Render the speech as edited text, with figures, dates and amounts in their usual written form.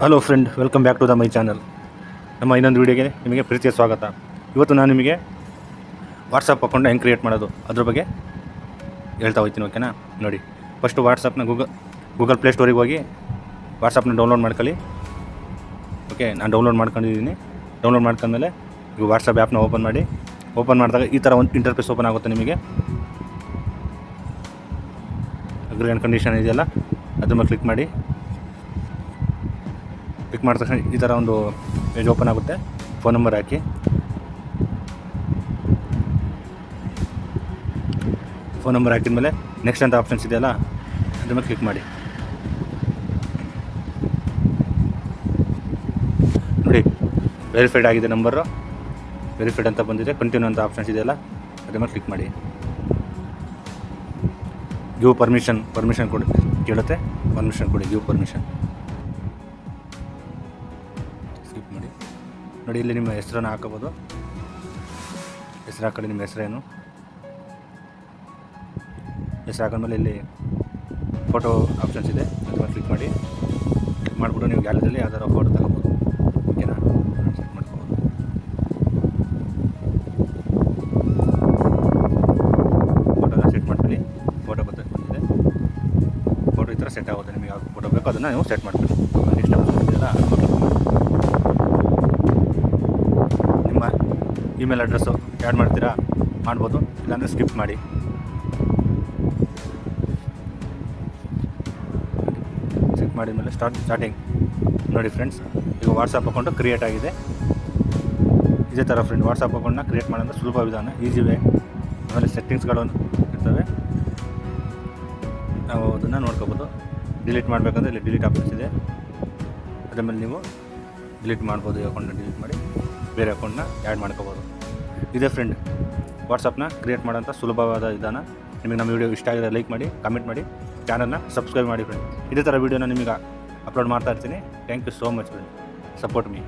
Hello friend, welcome back to the my channel. ನಮ್ಮ ಇನ್ನೊಂದು ವೀಡಿಯೋಗೆ ನಿಮಗೆ ಪ್ರೀತಿಯ ಸ್ವಾಗತ. ಇವತ್ತು ನಾನು ನಿಮಗೆ ವಾಟ್ಸಪ್ ಅಕೌಂಟ್ ಹೆಂಗೆ ಕ್ರಿಯೇಟ್ ಮಾಡೋದು ಅದ್ರ ಬಗ್ಗೆ ಹೇಳ್ತಾ ಹೋಗ್ತೀನಿ. ಓಕೆನಾ? ನೋಡಿ, ಫಸ್ಟು ವಾಟ್ಸಪ್ನ ಗೂಗಲ್ ಪ್ಲೇ ಸ್ಟೋರಿಗೆ ಹೋಗಿ ವಾಟ್ಸಪ್ನ ಡೌನ್ಲೋಡ್ ಮಾಡ್ಕೊಳ್ಳಿ. ಓಕೆ, ನಾನು ಡೌನ್ಲೋಡ್ ಮಾಡ್ಕೊಂಡಿದ್ದೀನಿ. ಡೌನ್ಲೋಡ್ ಮಾಡ್ಕೊಂಡ್ಮೇಲೆ ಈಗ ವಾಟ್ಸಪ್ ಆ್ಯಪ್ನ ಓಪನ್ ಮಾಡಿ. ಓಪನ್ ಮಾಡಿದಾಗ ಈ ಥರ ಒಂದು ಇಂಟರ್ಫೇಸ್ ಓಪನ್ ಆಗುತ್ತೆ ನಿಮಗೆ. ಅಗ್ರಿ ಆ್ಯಂಡ್ ಕಂಡೀಷನ್ ಇದೆಯಲ್ಲ, ಅದ್ರ ಮೇಲೆ ಕ್ಲಿಕ್ ಮಾಡಿ. ಕ್ಲಿಕ್ ಮಾಡಿದ ತಕ್ಷಣ ಈ ಥರ ಒಂದು ಪೇಜ್ ಓಪನ್ ಆಗುತ್ತೆ. ಫೋನ್ ನಂಬರ್ ಹಾಕಿ. ಫೋನ್ ನಂಬರ್ ಹಾಕಿದ ಮೇಲೆ ನೆಕ್ಸ್ಟ್ ಅಂತ ಆಪ್ಷನ್ಸ್ ಇದೆಯಲ್ಲ, ಅದ್ರ ಮೇಲೆ ಕ್ಲಿಕ್ ಮಾಡಿ. ನೋಡಿ, ವೆರಿಫೈಡ್ ಆಗಿದೆ ನಂಬರು. ವೆರಿಫೈಡ್ ಅಂತ ಬಂದಿದೆ. ಕಂಟಿನ್ಯೂ ಅಂತ ಆಪ್ಷನ್ಸ್ ಇದೆಯಲ್ಲ, ಅದ್ರ ಮೇಲೆ ಕ್ಲಿಕ್ ಮಾಡಿ. ಗಿವ್ ಪರ್ಮಿಷನ್ ಕೊಡಿ ಕೇಳುತ್ತೆ. ಪರ್ಮಿಷನ್ ಕೊಡಿ, ಗಿವ್ ಪರ್ಮಿಷನ್. ಸ್ಕಿಪ್ ಮಾಡಿ. ನೋಡಿ, ಇಲ್ಲಿ ನಿಮ್ಮ ಹೆಸರನ್ನು ಹಾಕೋಬೋದು. ಹೆಸರು ಹಾಕೊಳ್ಳಿ. ನಿಮ್ಮ ಹೆಸರೇನು? ಹೆಸರು ಹಾಕೊಂಡ್ಮೇಲೆ ಇಲ್ಲಿ ಫೋಟೋ ಆಪ್ಷನ್ಸ್ ಇದೆ, ಅದನ್ನು ಕ್ಲಿಕ್ ಮಾಡಿ. ಕ್ಲಿಕ್ ಮಾಡಿಬಿಟ್ಟು ನೀವು ಗ್ಯಾಲರಿಯಲ್ಲಿ ಯಾವ್ದಾರ ಫೋಟೋ ತಗೋಬೋದು. ಓಕೆನಾ? ಸೆಟ್ ಮಾಡ್ಕೋಬೋದು. ಫೋಟೋನ ಸೆಟ್ ಮಾಡ್ಕೊಳ್ಳಿ. ಫೋಟೋ ಬಂದಿದೆ. ಫೋಟೋ ಈ ಥರ ಸೆಟ್ ಆಗುತ್ತೆ. ನಿಮಗೆ ಯಾವ್ದು ಫೋಟೋ ಬೇಕೋ ಅದನ್ನು ನೀವು ಸೆಟ್ ಮಾಡ್ಕೊಳ್ಳಿ. ನೆಕ್ಸ್ಟ್ ಆಪ್ಷನ್ ಇದೆಯಲ್ಲ, ನಿಮ್ಮ ಇಮೇಲ್ ಅಡ್ರೆಸ್ಸು ಆ್ಯಡ್ ಮಾಡ್ತೀರಾ, ಮಾಡ್ಬೋದು. ಇಲ್ಲಾಂದರೆ ಸ್ಕಿಪ್ ಮಾಡಿ. ಸ್ಕಿಪ್ ಮಾಡಿದ ಮೇಲೆ ಸ್ಟಾರ್ಟಿಂಗ್ ನೋಡಿ ಫ್ರೆಂಡ್ಸ್, ಈಗ ವಾಟ್ಸಪ್ ಅಕೌಂಟು ಕ್ರಿಯೇಟ್ ಆಗಿದೆ. ಇದೇ ಥರ ಫ್ರೆಂಡ್ ವಾಟ್ಸಪ್ ಅಕೌಂಟ್ನ ಕ್ರಿಯೇಟ್ ಮಾಡೋದು ಸುಲಭ ವಿಧಾನ, ಈಸಿ ವೇ. ಆಮೇಲೆ ಸೆಟ್ಟಿಂಗ್ಸ್ಗಳು ಇರ್ತವೆ, ನಾವು ಅದನ್ನು ನೋಡ್ಕೋಬೋದು. ಡಿಲೀಟ್ ಮಾಡಬೇಕಂದ್ರೆ ಇಲ್ಲಿ ಡಿಲೀಟ್ ಆಪ್ಷನ್ಸ್ ಇದೆ, ಅದ್ರ ಮೇಲೆ ನೀವು ಡಿಲೀಟ್ ಮಾಡ್ಬೋದು. ಈ ಅಕೌಂಟ್ನ ಡಿಲೀಟ್ ಮಾಡಿ ಬೇರೆ ಅಕೌಂಟ್ನ ಆ್ಯಡ್ ಮಾಡ್ಕೋಬೋದು. ಇದೇ ಫ್ರೆಂಡ್ ವಾಟ್ಸಪ್ನ ಕ್ರಿಯೇಟ್ ಮಾಡೋಂಥ ಸುಲಭವಾದ ವಿಧಾನ. ನಿಮಗೆ ನಮ್ಮ ವೀಡಿಯೋ ಇಷ್ಟ ಆಗಿದೆ ಲೈಕ್ ಮಾಡಿ, ಕಮೆಂಟ್ ಮಾಡಿ, ಚಾನಲ್ನ ಸಬ್ಸ್ಕ್ರೈಬ್ ಮಾಡಿ ಫ್ರೆಂಡ್. ಇದೇ ಥರ ವೀಡಿಯೋನ ನಿಮಗೆ ಅಪ್ಲೋಡ್ ಮಾಡ್ತಾ ಇರ್ತೀನಿ. Thank you so much friend, support me.